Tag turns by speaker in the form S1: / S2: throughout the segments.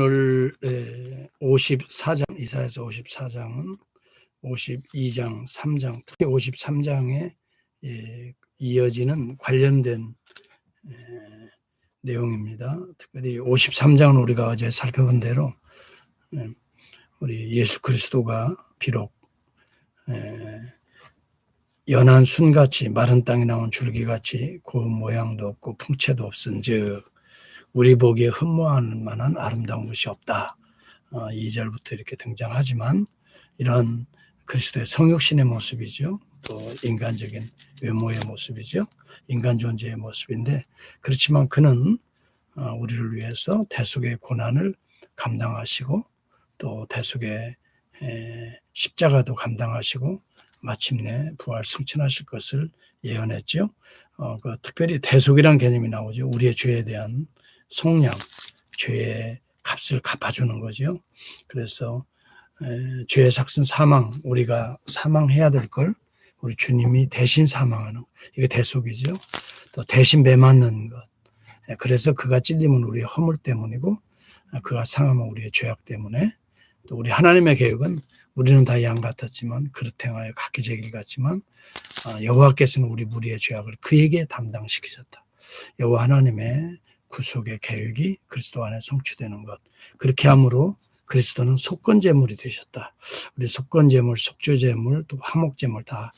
S1: 오늘 54장, 이사야서 54장은 52장, 3장, 특히 53장에 이어지는 관련된 내용입니다. 특별히 53장은 우리가 어제 살펴본 대로 우리 예수 그리스도가 비록 연한 순같이 마른 땅에 나온 줄기같이 고운 모양도 없고 풍채도 없은즉 우리 보기에 흠모할 만한 아름다운 것이 없다. 2절부터 이렇게 등장하지만 이런 그리스도의 성육신의 모습이죠. 또 인간적인 외모의 모습이죠. 인간 존재의 모습인데, 그렇지만 그는 우리를 위해서 대속의 고난을 감당하시고 또 대속의 십자가도 감당하시고 마침내 부활 승천하실 것을 예언했죠. 특별히 대속이란 개념이 나오죠. 우리의 죄에 대한 속량, 죄의 값을 갚아주는 거죠. 그래서 죄의 삭슨 사망, 우리가 사망해야 될 걸 우리 주님이 대신 사망하는, 이게 대속이죠. 또 대신 매맞는 것. 그래서 그가 찔림은 우리의 허물 때문이고 그가 상함은 우리의 죄악 때문에, 또 우리 하나님의 계획은 우리는 다 양 같았지만 그릇 행하여 각기 제 길 같지만 여호와께서는 우리 무리의 죄악을 그에게 담당시키셨다. 여호와 하나님의 구속의 계획이 그리스도 안에 성취되는 것. 그렇게 함으로 그리스도는 속건제물이 되셨다. 우리 속건제물, 속죄제물, 또 화목제물 다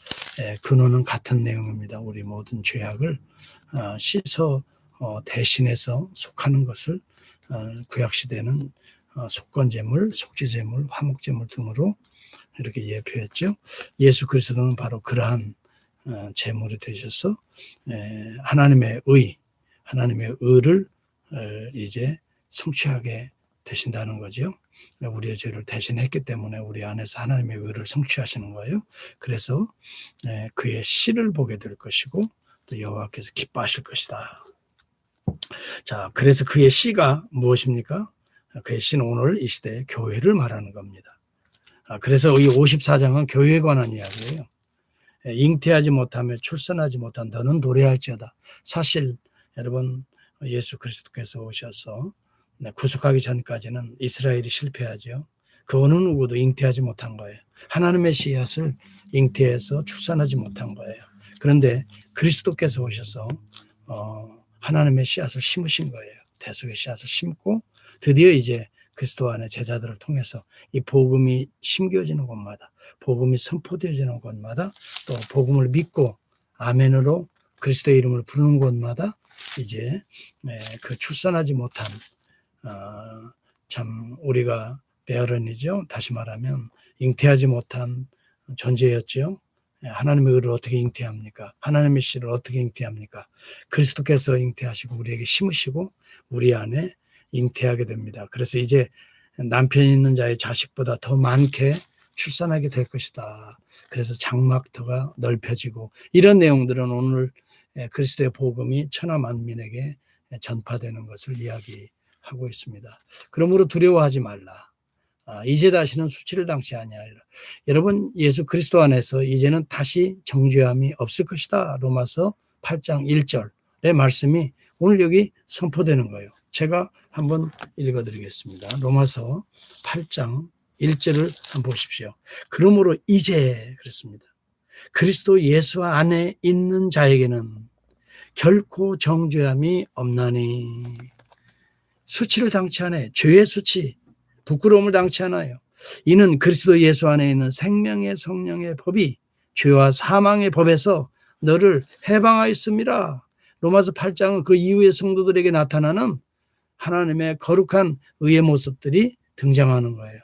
S1: 근원은 같은 내용입니다. 우리 모든 죄악을 씻어 대신해서 속하는 것을 구약시대는 속건제물, 속죄제물, 화목제물 등으로 이렇게 예표했죠. 예수 그리스도는 바로 그러한 제물이 되셔서 하나님의 의를 이제 성취하게 되신다는 거죠. 우리의 죄를 대신했기 때문에 우리 안에서 하나님의 의를 성취하시는 거예요. 그래서 그의 씨를 보게 될 것이고 또 여호와께서 기뻐하실 것이다. 자, 그래서 그의 씨가 무엇입니까? 그의 씨는 오늘 이 시대의 교회를 말하는 겁니다. 그래서 이 54장은 교회에 관한 이야기예요. 잉태하지 못하며 출산하지 못한 너는 도래할지어다. 사실 여러분, 예수 그리스도께서 오셔서 구속하기 전까지는 이스라엘이 실패하죠. 그 어느 누구도 잉태하지 못한 거예요. 하나님의 씨앗을 잉태해서 출산하지 못한 거예요. 그런데 그리스도께서 오셔서 하나님의 씨앗을 심으신 거예요. 대속의 씨앗을 심고 드디어 이제 그리스도 안에 제자들을 통해서 이 복음이 심겨지는 곳마다, 복음이 선포되어지는 곳마다, 또 복음을 믿고 아멘으로 그리스도의 이름을 부르는 곳마다 이제 그 출산하지 못한 참 우리가 베어런이죠. 다시 말하면 잉태하지 못한 존재였죠. 하나님의 의를 어떻게 잉태합니까? 하나님의 씨를 어떻게 잉태합니까? 그리스도께서 잉태하시고 우리에게 심으시고 우리 안에 잉태하게 됩니다. 그래서 이제 남편이 있는 자의 자식보다 더 많게 출산하게 될 것이다. 그래서 장막터가 넓혀지고 이런 내용들은 오늘 그리스도의 복음이 천하 만민에게 전파되는 것을 이야기하고 있습니다. 그러므로 두려워하지 말라. 이제 다시는 수치를 당치 아니하리라. 여러분, 예수 그리스도 안에서 이제는 다시 정죄함이 없을 것이다. 로마서 8장 1절의 말씀이 오늘 여기 선포되는 거예요. 제가 한번 읽어드리겠습니다. 로마서 8장 1절을 한번 보십시오. 그러므로 이제 그랬습니다. 그리스도 예수 안에 있는 자에게는 결코 정죄함이 없나니. 수치를 당치 않아요. 죄의 수치, 부끄러움을 당치 않아요. 이는 그리스도 예수 안에 있는 생명의 성령의 법이 죄와 사망의 법에서 너를 해방하였습니다. 로마서 8장은 그 이후의 성도들에게 나타나는 하나님의 거룩한 의의 모습들이 등장하는 거예요.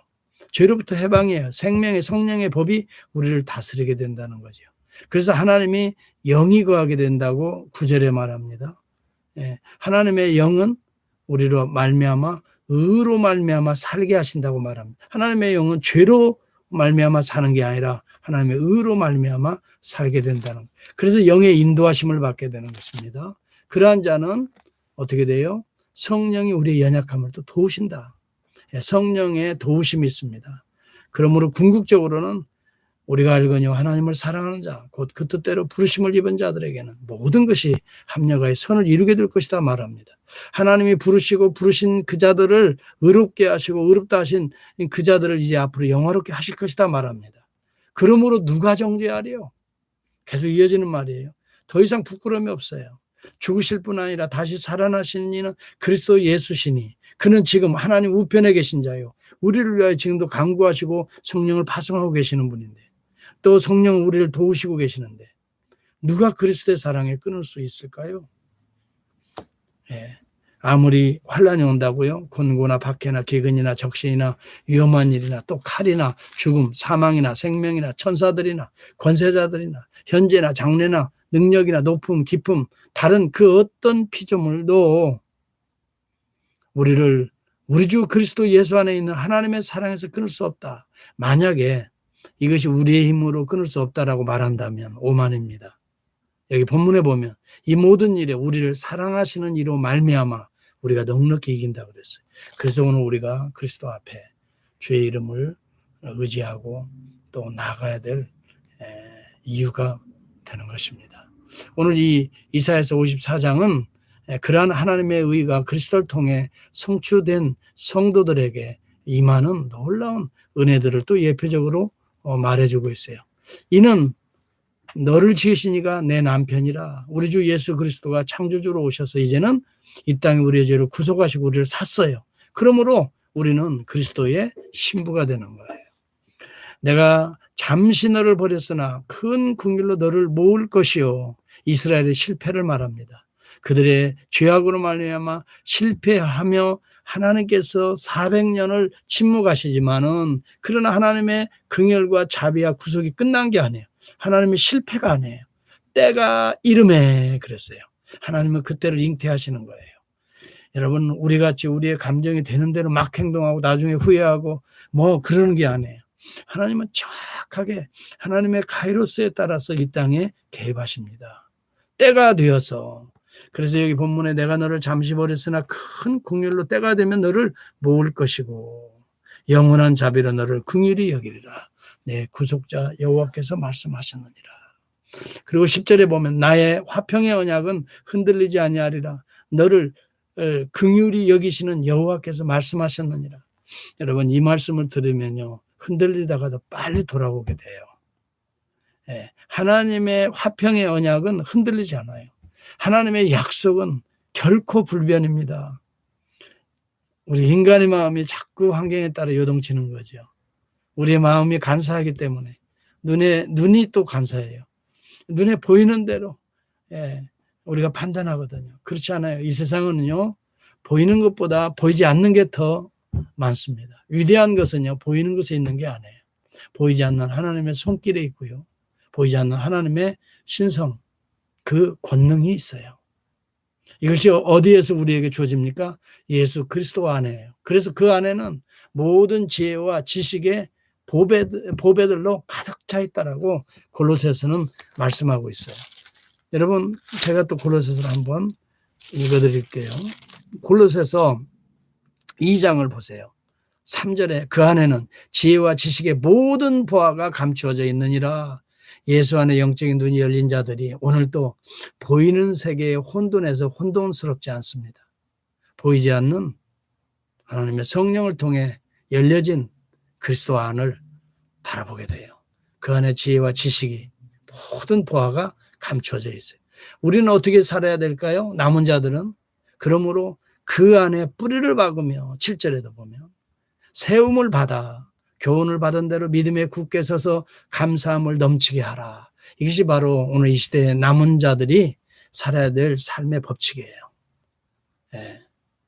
S1: 죄로부터 해방이에요. 생명의 성령의 법이 우리를 다스리게 된다는 거죠. 그래서 하나님이 영이 거하게 된다고 9절에 말합니다. 하나님의 영은 우리로 말미암아 의로 말미암아 살게 하신다고 말합니다. 하나님의 영은 죄로 말미암아 사는 게 아니라 하나님의 의로 말미암아 살게 된다는 거예요. 그래서 영의 인도하심을 받게 되는 것입니다. 그러한 자는 어떻게 돼요? 성령이 우리의 연약함을 또 도우신다. 성령의 도우심이 있습니다. 그러므로 궁극적으로는 우리가 알거니와 하나님을 사랑하는 자, 곧 그 뜻대로 부르심을 입은 자들에게는 모든 것이 합력하여 선을 이루게 될 것이다 말합니다. 하나님이 부르시고 부르신 그 자들을 의롭게 하시고 의롭다 하신 그 자들을 이제 앞으로 영화롭게 하실 것이다 말합니다. 그러므로 누가 정죄하리요? 계속 이어지는 말이에요. 더 이상 부끄러움이 없어요. 죽으실 뿐 아니라 다시 살아나시는 이는 그리스도 예수시니 그는 지금 하나님 우편에 계신 자요. 우리를 위하여 지금도 간구하시고 성령을 파송하고 계시는 분인데 또 성령 우리를 도우시고 계시는데 누가 그리스도의 사랑에 끊을 수 있을까요? 예. 아무리 환란이 온다고요. 곤고나 박해나 기근이나 적신이나 위험한 일이나 또 칼이나 죽음, 사망이나 생명이나 천사들이나 권세자들이나 현재나 장래나 능력이나 높음, 깊음, 다른 그 어떤 피조물도 우리를 우리 주 그리스도 예수 안에 있는 하나님의 사랑에서 끊을 수 없다. 만약에 이것이 우리의 힘으로 끊을 수 없다라고 말한다면 오만입니다. 여기 본문에 보면 이 모든 일에 우리를 사랑하시는 이로 말미암아 우리가 넉넉히 이긴다고 그랬어요. 그래서 오늘 우리가 그리스도 앞에 주의 이름을 의지하고 또 나가야 될 이유가 되는 것입니다. 오늘 이 이사야서 54장은 그러한 하나님의 의가 그리스도를 통해 성취된 성도들에게 임하는 놀라운 은혜들을 또 예표적으로 말해주고 있어요. 이는 너를 지으신 이가 내 남편이라. 우리 주 예수 그리스도가 창조주로 오셔서 이제는 이 땅에 우리의 죄를 구속하시고 우리를 샀어요. 그러므로 우리는 그리스도의 신부가 되는 거예요. 내가 잠시 너를 버렸으나 큰 긍휼로 너를 모을 것이요. 이스라엘의 실패를 말합니다. 그들의 죄악으로 말미암아 실패하며 하나님께서 400년을 침묵하시지만은 그러나 하나님의 긍휼과 자비와 구속이 끝난 게 아니에요. 하나님의 실패가 아니에요. 때가 이름에 그랬어요. 하나님은 그때를 잉태하시는 거예요. 여러분 우리 같이 우리의 감정이 되는 대로 막 행동하고 나중에 후회하고 뭐 그러는 게 아니에요. 하나님은 정확하게 하나님의 카이로스에 따라서 이 땅에 개입하십니다. 때가 되어서 그래서 여기 본문에 내가 너를 잠시 버렸으나 큰 긍휼로 때가 되면 너를 모을 것이고 영원한 자비로 너를 긍휼히 여기리라. 내 구속자 여호와께서 말씀하셨느니라. 그리고 10절에 보면 나의 화평의 언약은 흔들리지 아니하리라. 너를 긍휼히 여기시는 여호와께서 말씀하셨느니라. 여러분 이 말씀을 들으면요 흔들리다가도 빨리 돌아오게 돼요. 하나님의 화평의 언약은 흔들리지 않아요. 하나님의 약속은 결코 불변입니다. 우리 인간의 마음이 자꾸 환경에 따라 요동치는 거죠. 우리의 마음이 간사하기 때문에 눈이 또 간사해요. 눈에 보이는 대로 우리가 판단하거든요. 그렇지 않아요. 이 세상은요 보이는 것보다 보이지 않는 게 더 많습니다. 위대한 것은요 보이는 것에 있는 게 아니에요. 보이지 않는 하나님의 손길에 있고요. 보이지 않는 하나님의 신성 그 권능이 있어요. 이것이 어디에서 우리에게 주어집니까? 예수 그리스도 안에요. 그래서 그 안에는 모든 지혜와 지식의 보배들로 가득 차 있다라고 골로새서는 말씀하고 있어요. 여러분 제가 또 골로새서를 한번 읽어드릴게요. 골로새서 2장을 보세요. 3절에 그 안에는 지혜와 지식의 모든 보화가 감추어져 있느니라. 예수 안에 영적인 눈이 열린 자들이 오늘도 보이는 세계의 혼돈에서 혼돈스럽지 않습니다. 보이지 않는 하나님의 성령을 통해 열려진 그리스도 안을 바라보게 돼요. 그 안에 지혜와 지식이 모든 보화가 감추어져 있어요. 우리는 어떻게 살아야 될까요? 남은 자들은 그러므로 그 안에 뿌리를 박으며 7절에도 보면 세움을 받아 교훈을 받은 대로 믿음에 굳게 서서 감사함을 넘치게 하라. 이것이 바로 오늘 이 시대의 남은 자들이 살아야 될 삶의 법칙이에요.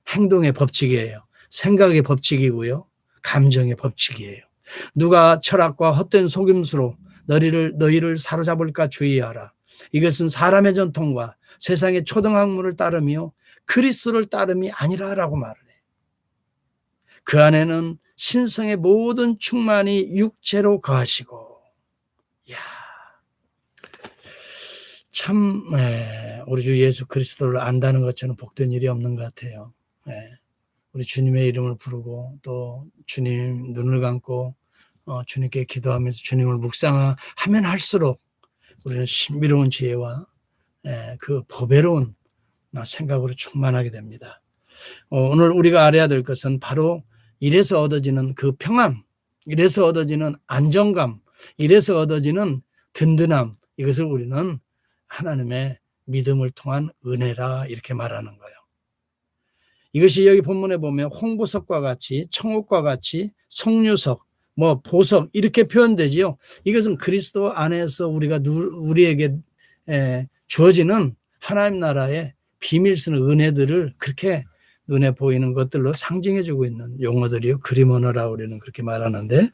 S1: 행동의 법칙이에요. 생각의 법칙이고요. 감정의 법칙이에요. 누가 철학과 헛된 속임수로 너희를 사로잡을까 주의하라. 이것은 사람의 전통과 세상의 초등학문을 따르며 그리스도를 따름이 아니라라고 말을 해요. 그 안에는 신성의 모든 충만이 육체로 거하시고, 참 우리 주 예수 그리스도를 안다는 것처럼 복된 일이 없는 것 같아요. 우리 주님의 이름을 부르고 또 주님 눈을 감고 주님께 기도하면서 주님을 묵상하면 할수록 우리는 신비로운 지혜와 그 보배로운 생각으로 충만하게 됩니다. 오늘 우리가 알아야 될 것은 바로 이래서 얻어지는 그 평안, 이래서 얻어지는 안정감, 이래서 얻어지는 든든함, 이것을 우리는 하나님의 믿음을 통한 은혜라 이렇게 말하는 거예요. 이것이 여기 본문에 보면 홍보석과 같이, 청옥과 같이, 석류석, 보석 이렇게 표현되지요. 이것은 그리스도 안에서 우리에게 주어지는 하나님 나라의 비밀스러운 은혜들을 그렇게 눈에 보이는 것들로 상징해주고 있는 용어들이요. 그림 언어라고 우리는 그렇게 말하는데,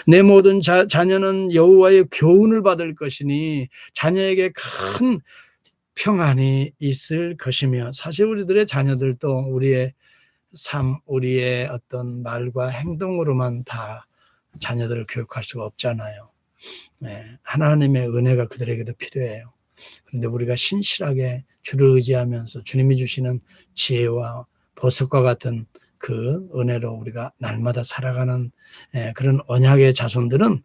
S1: 내 모든 자녀는 여호와의 교훈을 받을 것이니 자녀에게 큰 평안이 있을 것이며, 사실 우리들의 자녀들도 우리의 삶, 우리의 어떤 말과 행동으로만 다 자녀들을 교육할 수가 없잖아요. 하나님의 은혜가 그들에게도 필요해요. 그런데 우리가 신실하게 주를 의지하면서 주님이 주시는 지혜와 보석과 같은 그 은혜로 우리가 날마다 살아가는 그런 언약의 자손들은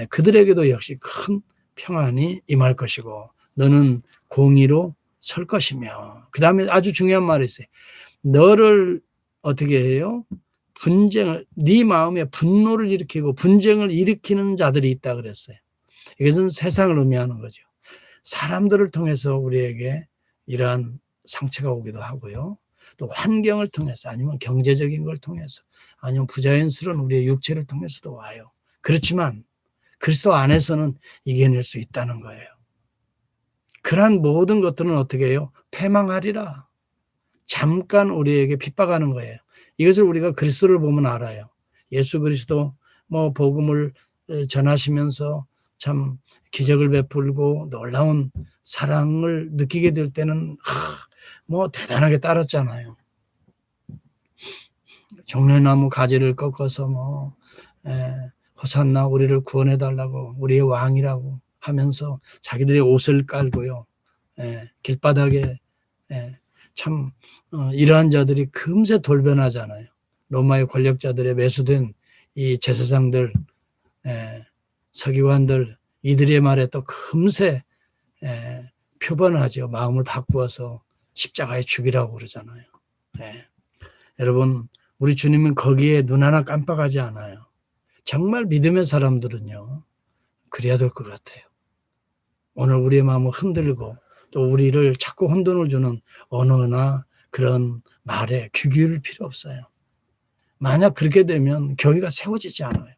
S1: 그들에게도 역시 큰 평안이 임할 것이고, 너는 공의로 설 것이며, 그 다음에 아주 중요한 말이 있어요. 너를 어떻게 해요? 네 마음에 분노를 일으키고 분쟁을 일으키는 자들이 있다 그랬어요. 이것은 세상을 의미하는 거죠. 사람들을 통해서 우리에게 이러한 상처가 오기도 하고요. 또 환경을 통해서, 아니면 경제적인 걸 통해서, 아니면 부자연스러운 우리의 육체를 통해서도 와요. 그렇지만 그리스도 안에서는 이겨낼 수 있다는 거예요. 그러한 모든 것들은 어떻게 해요? 패망하리라. 잠깐 우리에게 핍박하는 거예요. 이것을 우리가 그리스도를 보면 알아요. 예수 그리스도 복음을 전하시면서 참 기적을 베풀고 놀라운 사랑을 느끼게 될 때는 대단하게 따랐잖아요. 종려나무 가지를 꺾어서 호산나 우리를 구원해 달라고, 우리의 왕이라고 하면서 자기들의 옷을 깔고요. 길바닥에 참 이러한 자들이 금세 돌변하잖아요. 로마의 권력자들의 매수된 이 제사장들, 서기관들, 이들의 말에 또 금세 표본하죠. 마음을 바꾸어서 십자가에 죽이라고 그러잖아요. 여러분, 우리 주님은 거기에 눈 하나 깜빡하지 않아요. 정말 믿음의 사람들은요, 그래야 될 것 같아요. 오늘 우리의 마음을 흔들고 또 우리를 자꾸 혼돈을 주는 언어나 그런 말에 귀 기울일 필요 없어요. 만약 그렇게 되면 교회가 세워지지 않아요.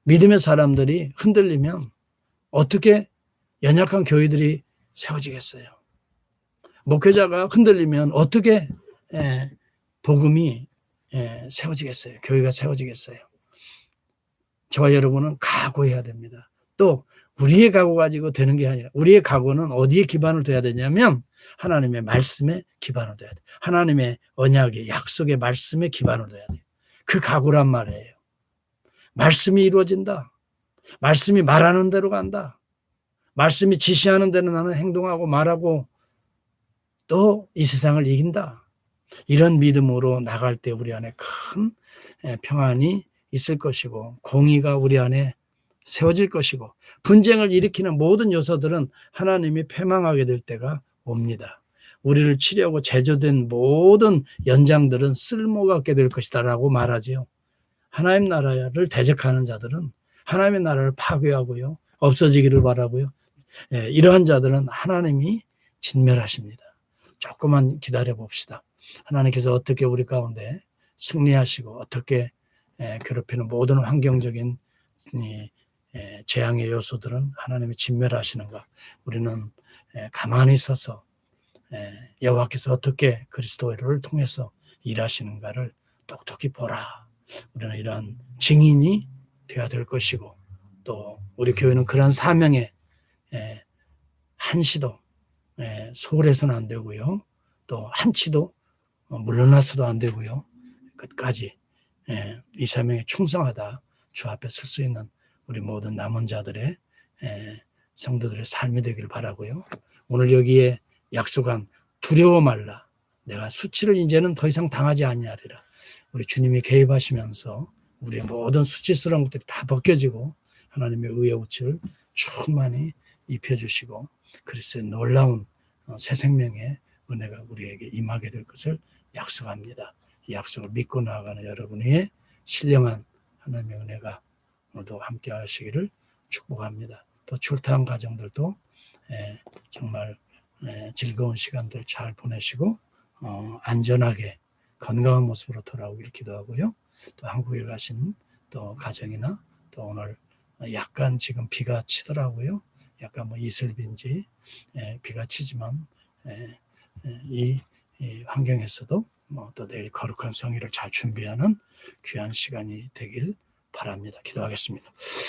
S1: 믿음의 사람들이 흔들리면 어떻게 연약한 교회들이 세워지겠어요? 목회자가 흔들리면 어떻게 복음이 세워지겠어요? 교회가 세워지겠어요? 저와 여러분은 각오해야 됩니다. 또 우리의 각오 가지고 되는 게 아니라, 우리의 각오는 어디에 기반을 둬야 되냐면 하나님의 말씀에 기반을 둬야 돼요. 하나님의 언약의 약속의 말씀에 기반을 둬야 돼요. 그 각오란 말이에요. 말씀이 이루어진다. 말씀이 말하는 대로 간다. 말씀이 지시하는 대로 나는 행동하고 말하고 또 이 세상을 이긴다. 이런 믿음으로 나갈 때 우리 안에 큰 평안이 있을 것이고, 공의가 우리 안에 세워질 것이고, 분쟁을 일으키는 모든 요소들은 하나님이 패망하게 될 때가 옵니다. 우리를 치려고 제조된 모든 연장들은 쓸모가 없게 될 것이다 라고 말하지요. 하나님 나라를 대적하는 자들은 하나님의 나라를 파괴하고요, 없어지기를 바라고요. 이러한 자들은 하나님이 진멸하십니다. 조금만 기다려 봅시다. 하나님께서 어떻게 우리 가운데 승리하시고 어떻게 괴롭히는 모든 환경적인 재앙의 요소들은 하나님이 진멸하시는가, 우리는 가만히 서서 여호와께서 어떻게 그리스도를 통해서 일하시는가를 똑똑히 보라. 우리는 이러한 증인이 되어야 될 것이고, 또 우리 교회는 그런 사명에 한시도 소홀해서는 안 되고요, 또 한치도 물러나서도 안 되고요, 끝까지 이 사명에 충성하다 주 앞에 설 수 있는 우리 모든 남은 자들의 성도들의 삶이 되길 바라고요. 오늘 여기에 약속한 두려워 말라, 내가 수치를 이제는 더 이상 당하지 아니하리라. 우리 주님이 개입하시면서 우리의 모든 수치스러운 것들이 다 벗겨지고 하나님의 의의 옷을 충만히 입혀주시고 그리스도의 놀라운 새 생명의 은혜가 우리에게 임하게 될 것을 약속합니다. 이 약속을 믿고 나아가는 여러분 위에 신령한 하나님의 은혜가 오늘도 함께 하시기를 축복합니다. 또 출타한 가정들도 정말 즐거운 시간들 잘 보내시고 안전하게 건강한 모습으로 돌아오기를 기도하고요. 또 한국에 가신 또 가정이나 또 오늘 약간 지금 비가 치더라고요. 약간 뭐 이슬비인지 비가 치지만 이 환경에서도 또 내일 거룩한 성의를 잘 준비하는 귀한 시간이 되길 바랍니다. 기도하겠습니다.